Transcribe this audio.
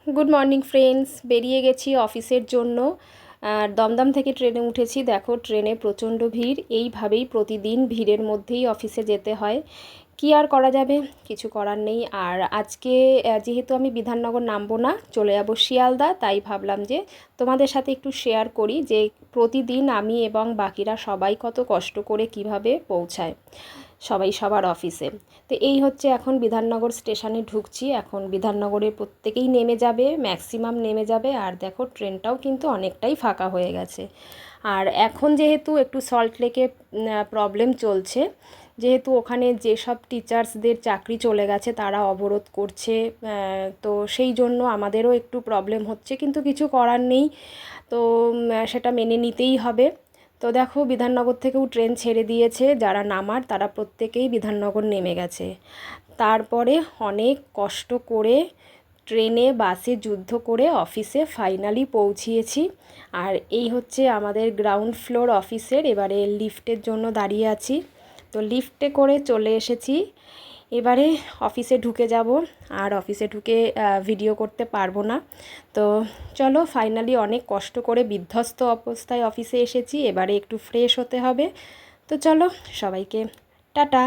Good morning friends, বেরিয়ে গেছি অফিসের জন্য। আর দমদম থেকে ট্রেনে উঠেছি। দেখো ট্রেনে প্রচণ্ড ভিড়, এইভাবেই প্রতিদিন ভিড়ের মধ্যেই অফিসে যেতে হয়। কি আর করা যাবে, কিছু করার নেই। আর আজকে যেহেতু আমি বিধাননগর নামবো না, চলে যাব শিয়ালদা, তাই ভাবলাম যে তোমাদের সাথে একটু শেয়ার করি যে প্রতিদিন আমি এবং বাকিরা সবাই কত কষ্ট করে কিভাবে পৌঁছায় সবাই সবার অফিসে। তো এই হচ্ছে এখন বিধাননগর স্টেশনে ঢুকছি। এখন বিধাননগরে প্রত্যেকেই নেমে যাবে, ম্যাক্সিমাম নেমে যাবে। আর দেখো ট্রেনটাও কিন্তু অনেকটাই ফাঁকা হয়ে গেছে। আর এখন যেহেতু একটু সল্টলেকে প্রবলেম চলছে, যেহেতু ওখানে যেসব টিচার্সদের চাকরি চলে গেছে তারা অবরোধ করছে, তো সেই জন্য আমাদেরও একটু প্রবলেম হচ্ছে, কিন্তু কিছু করার নেই। তো সেটা মেনে নিতেই হবে। তো দেখো বিধাননগর থেকেও ট্রেন ছেড়ে দিয়েছে, যারা নামার তারা প্রত্যেকেই বিধাননগর নেমে গেছে। তারপরে অনেক কষ্ট করে ট্রেনে বাসে যুদ্ধ করে অফিসে ফাইনালি পৌঁছিয়েছি। আর এই হচ্ছে আমাদের গ্রাউন্ড ফ্লোর অফিসের, এবারে লিফটের জন্য দাঁড়িয়ে আছি। তো লিফটে করে চলে এসেছি, এবারে অফিসে ঢুকে যাব। আর অফিসে ঢুকে ভিডিও করতে পারবো না। তো চলো, ফাইনালি অনেক কষ্ট করে বিধ্বস্ত অবস্থায় অফিসে এসেছি, এবারে একটু ফ্রেশ হতে হবে। তো চলো, সবাইকে টাটা।